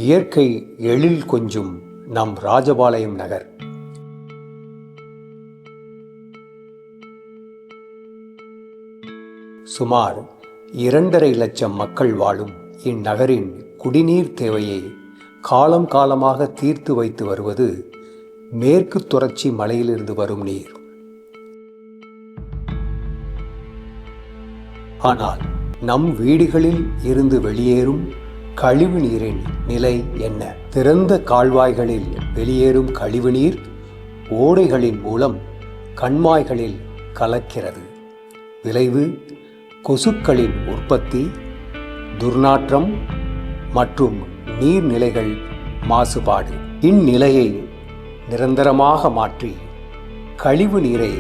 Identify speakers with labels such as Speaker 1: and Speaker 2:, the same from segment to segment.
Speaker 1: இயற்கை எழில் கொஞ்சும் நம் ராஜபாளையம் நகர். சுமார் 2.5 லட்சம் மக்கள் வாழும் இந்நகரின் குடிநீர் தேவையை காலம் காலமாக தீர்த்து வைத்து வருவது மேற்கு தொடர்ச்சி மலையிலிருந்து வரும் நீர். ஆனால் நம் வீடுகளில் இருந்து வெளியேறும் கழிவு நீரின் நிலை என்ன? திறந்த கால்வாய்களில் வெளியேறும் கழிவுநீர் ஓடைகளின் மூலம் கண்மாய்களில் கலக்கிறது. விளைவு கொசுக்களின் உற்பத்தி, துர்நாற்றம் மற்றும் நீர்நிலைகள் மாசுபாடு. இந்நிலையை நிரந்தரமாக மாற்றி கழிவு நீரை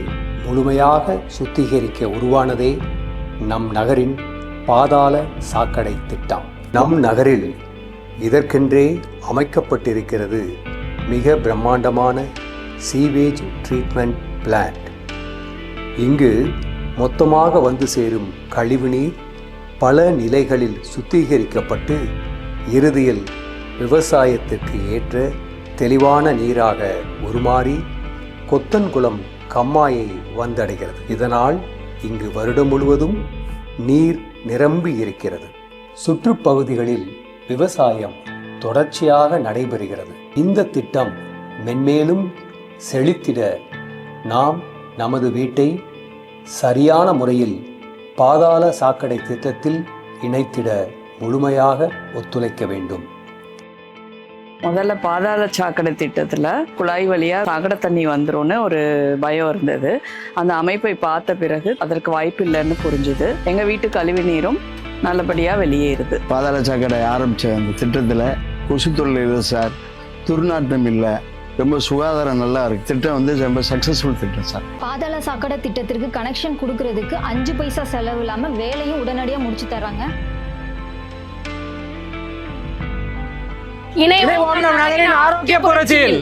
Speaker 1: முழுமையாக சுத்திகரிக்க உருவானதே நம் நகரின் பாதாள சாக்கடை திட்டம். நம் நகரில் இதற்கென்றே அமைக்கப்பட்டிருக்கிறது மிக பிரம்மாண்டமான சீவேஜ் ட்ரீட்மெண்ட் பிளான்ட். இங்கு மொத்தமாக வந்து சேரும் கழிவுநீர் பல நிலைகளில் சுத்திகரிக்கப்பட்டு இறுதியில் விவசாயத்திற்கு ஏற்ற தெளிவான நீராக உருமாறி கொத்தன்குளம் கம்மாயை வந்தடைகிறது. இதனால் இங்கு வருடம் முழுவதும் நீர் நிரம்பி இருக்கிறது. சுற்றுப்பகுதிகளில் விவசாயம் தொடர்ச்சியாக நடைபெறுகிறது. இந்த திட்டம் மென்மேலும் செழித்திட நாம் நமது வீட்டை சரியான முறையில் பாதாள சாக்கடை திட்டத்தில் இணைத்திட முழுமையாக ஒத்துழைக்க வேண்டும்.
Speaker 2: முதல்ல பாதாள சாக்கடை திட்டத்தில் குழாய் வழியாக சாக்கடை தண்ணி வந்துரும்னு ஒரு பயம் இருந்தது. அந்த அமைப்பை பார்த்த பிறகு அதற்கு வாய்ப்பு இல்லைன்னு புரிஞ்சுது. எங்கள் வீட்டு கழிவு நீரும் நல்லபடியாக வெளியேறுது.
Speaker 3: பாதாள சாக்கடை ஆரம்பித்த அந்த திட்டத்தில் கொசு தொல்லை இல்லை சார், துர்நாற்றம் இல்லை, ரொம்ப சுகாதாரம் நல்லா இருக்கு. திட்டம் வந்து ரொம்ப சக்ஸஸ்ஃபுல் திட்டம் சார்.
Speaker 4: பாதாள சாக்கடை திட்டத்திற்கு கனெக்ஷன் கொடுக்கறதுக்கு 5 பைசா செலவு இல்லாமல் வேலையும் உடனடியாக முடிச்சு தர்றாங்க.
Speaker 5: இணைவோம் நம் நகரின் ஆரோக்கிய புரட்சியில்.